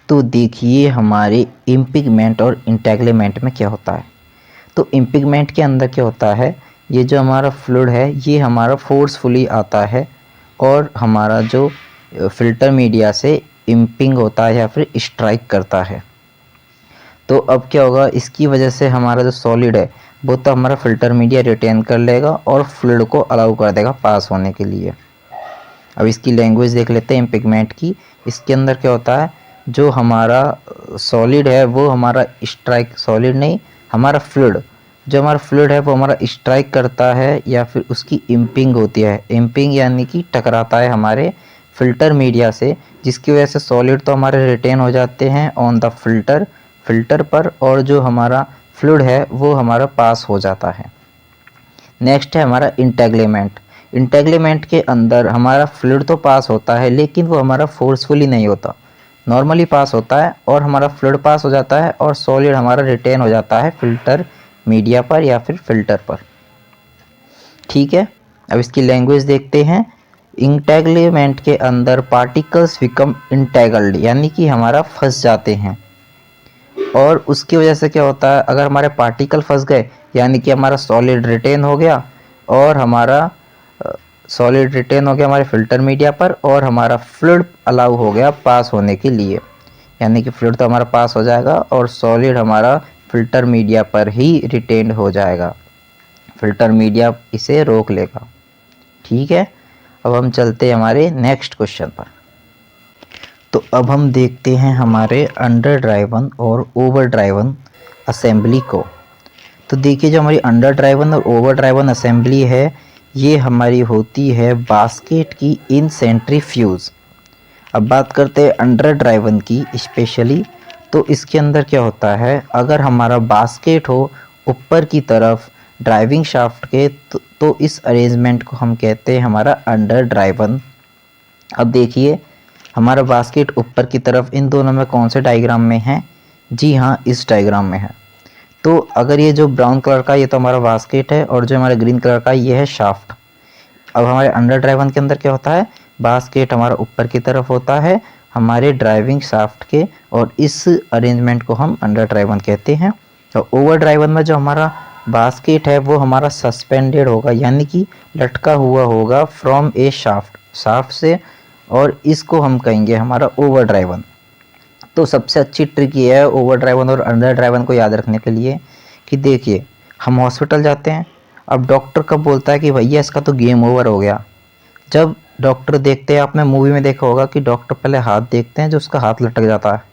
तो देखिए हमारे इम्पिगमेंट और इंटेगलेमेंट में क्या होता है। तो इम्पिगमेंट के अंदर क्या होता है, ये जो हमारा फ्लूइड है ये हमारा फोर्सफुली आता है और हमारा जो फिल्टर मीडिया से इम्पिंग होता है या फिर स्ट्राइक करता है। तो अब क्या होगा, इसकी वजह से हमारा जो सॉलिड है वो तो हमारा फिल्टर मीडिया रिटेन कर लेगा और फ्लूइड को अलाउ कर देगा पास होने के लिए। अब इसकी लैंग्वेज देख लेते हैं इम्पिगमेंट की। इसके अंदर क्या होता है, जो हमारा सॉलिड है वो हमारा स्ट्राइक, सॉलिड नहीं हमारा फ्लूइड, जो हमारा फ्लूइड है वो हमारा स्ट्राइक करता है या फिर उसकी इम्पिंग होती है। इम्पिंग यानी कि टकराता है हमारे फिल्टर मीडिया से, जिसकी वजह से सॉलिड तो हमारे रिटेन हो जाते हैं ऑन द फिल्टर पर, और जो हमारा फ्लूइड है वो हमारा पास हो जाता है। नेक्स्ट है हमारा इंटेगलेमेंट। इंटेगलेमेंट के अंदर हमारा फ्लूइड तो पास होता है लेकिन वो हमारा फोर्सफुली नहीं होता, नॉर्मली पास होता है और हमारा फ्लूइड पास हो जाता है और सॉलिड हमारा रिटेन हो जाता है फिल्टर मीडिया पर या फिर फिल्टर पर। ठीक है, अब इसकी लैंग्वेज देखते हैं। इंटेगलेमेंट के अंदर पार्टिकल्स बिकम इंटेगल्ड यानी कि हमारा फंस जाते हैं, और उसकी वजह से क्या होता है, अगर हमारे पार्टिकल फंस गए यानी कि हमारा सॉलिड रिटेन हो गया और हमारा सॉलिड रिटेन हो गया हमारे फिल्टर मीडिया पर और हमारा फ्लूइड अलाउ हो गया पास होने के लिए, यानी कि फ्लूइड तो हमारा पास हो जाएगा और सॉलिड हमारा फिल्टर मीडिया पर ही रिटेन हो जाएगा, फिल्टर मीडिया इसे रोक लेगा। ठीक है, अब हम चलते हैं हमारे नेक्स्ट क्वेश्चन पर। तो अब हम देखते हैं हमारे अंडर ड्राइवन और ओवर ड्राइवन असेंबली को। तो देखिए जो हमारी अंडर ड्राइवन और ओवर ड्राइवन असेंबली है ये हमारी होती है बास्केट की इन सेंट्रीफ्यूज। अब बात करते हैं अंडर ड्राइवन की स्पेशली। तो इसके अंदर क्या होता है, अगर हमारा बास्केट हो ऊपर की तरफ ड्राइविंग शाफ्ट के तो इस अरेंजमेंट को हम कहते हैं हमारा अंडर ड्राइवन। अब देखिए हमारा बास्केट ऊपर की तरफ इन दोनों में कौन से डायग्राम में है, जी हाँ इस डायग्राम में है। तो अगर ये जो ब्राउन कलर का ये तो हमारा बास्केट है और जो हमारा ग्रीन कलर का ये है शाफ्ट। अब हमारे अंडर ड्राइवन के अंदर क्या होता है, बास्केट हमारा ऊपर की तरफ होता है हमारे ड्राइविंग शाफ्ट के, और इस अरेंजमेंट को हम अंडर ड्राइवन कहते हैं। तो ओवर ड्राइवन में जो हमारा बास्केट है वो हमारा सस्पेंडेड होगा यानी कि लटका हुआ होगा फ्रॉम ए शाफ्ट से, और इसको हम कहेंगे हमारा ओवर ड्राइवन। तो सबसे अच्छी ट्रिक ये है ओवर ड्राइवन और अंडर ड्राइवन को याद रखने के लिए कि देखिए हम हॉस्पिटल जाते हैं, अब डॉक्टर कब बोलता है कि भैया इसका तो गेम ओवर हो गया, जब डॉक्टर देखते हैं, आपने मूवी में देखा होगा कि डॉक्टर पहले हाथ देखते हैं जो उसका हाथ लटक जाता है।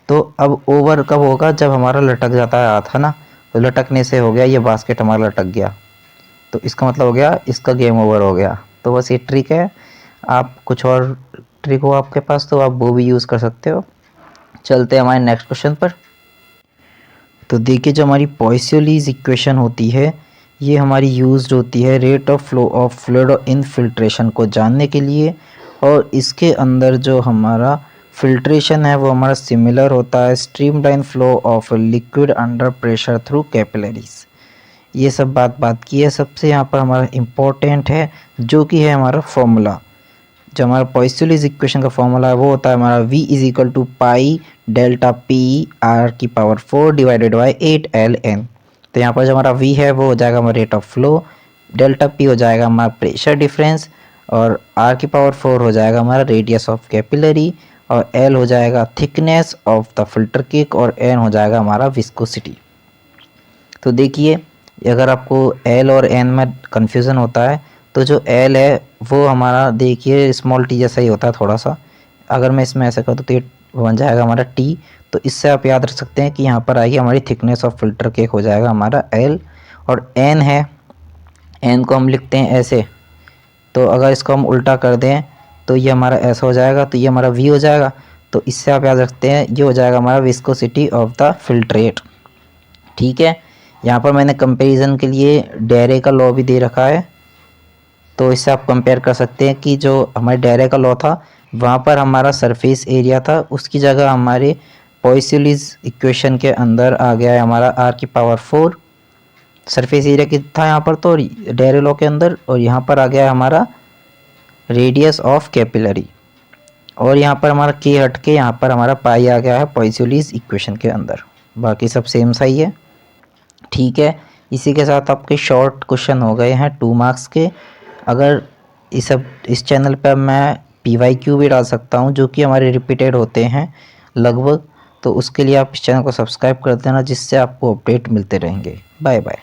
तो अब ओवर कब होगा, जब हमारा लटक जाता है हाथ, है ना। तो लटकने से हो गया ये बास्केट हमारा लटक गया, तो इसका मतलब हो गया इसका गेम ओवर हो गया। तो बस ये ट्रिक है, आप कुछ और ट्रिक हो आपके पास तो आप वो भी यूज़ कर सकते हो। चलते हैं हमारे नेक्स्ट क्वेश्चन पर। तो देखिए जो हमारी पॉइसोलीज इक्वेशन होती है ये हमारी यूज्ड होती है rate of flow of fluid infiltration को जानने के लिए, और इसके अंदर जो हमारा फिल्ट्रेशन है वो हमारा सिमिलर होता है streamline flow of liquid under pressure through capillaries. ये सब बात की है। सबसे यहाँ पर हमारा इम्पोर्टेंट है जो कि है हमारा फॉर्मूला, जो हमारा पॉइसोलीज इक्वेशन का फॉर्मूला है वो होता है हमारा v is equal to pi delta P R की पावर 4 डिवाइडेड बाई 8ln। तो यहाँ पर जो हमारा v है वो हो जाएगा हमारा rate of flow, delta p हो जाएगा हमारा प्रेशर डिफरेंस, और r की पावर 4 हो जाएगा हमारा रेडियस ऑफ कैपिलरी, और l हो जाएगा thickness of the filter cake, और n हो जाएगा हमारा विस्कोसिटी। तो देखिए अगर आपको l और n में कन्फ्यूज़न होता है तो जो L है वो हमारा देखिए स्मॉल t जैसा ही होता है थोड़ा सा, अगर मैं इसमें ऐसा कर दूँ तो ये बन जाएगा हमारा T। तो इससे आप याद रख सकते हैं कि यहाँ पर आएगी हमारी थिकनेस ऑफ फिल्टर केक हो जाएगा हमारा L, और N है, N को हम लिखते हैं ऐसे, तो अगर इसको हम उल्टा कर दें तो ये हमारा ऐसा हो जाएगा, तो ये हमारा V हो जाएगा। तो इससे आप याद रखते हैं ये हो जाएगा हमारा विस्कोसिटी ऑफ द फिल्ट्रेट। ठीक है, यहाँ पर मैंने कंपैरिजन के लिए डेरे का लॉ भी दे रखा है, तो इससे आप कंपेयर कर सकते हैं कि जो हमारे डेरे का लॉ था वहाँ पर हमारा सरफेस एरिया था, उसकी जगह हमारे पॉइसोलीज इक्वेशन के अंदर आ गया है हमारा r की पावर 4 सरफेस एरिया कितना था यहाँ पर तो डेरे लॉ के अंदर, और यहाँ पर आ गया है हमारा रेडियस ऑफ कैपिलरी। और यहाँ पर हमारा के हट के यहाँ पर हमारा पाई आ गया है पॉइसोलीज इक्वेशन के अंदर। बाकी सब सेम सही है। ठीक है, इसी के साथ आपके शॉर्ट क्वेश्चन हो गए हैं 2 मार्क्स के। अगर इस चैनल पर मैं PYQ भी डाल सकता हूँ जो कि हमारे रिपीटेड होते हैं लगभग, तो उसके लिए आप इस चैनल को सब्सक्राइब कर देना जिससे आपको अपडेट मिलते रहेंगे। Bye bye.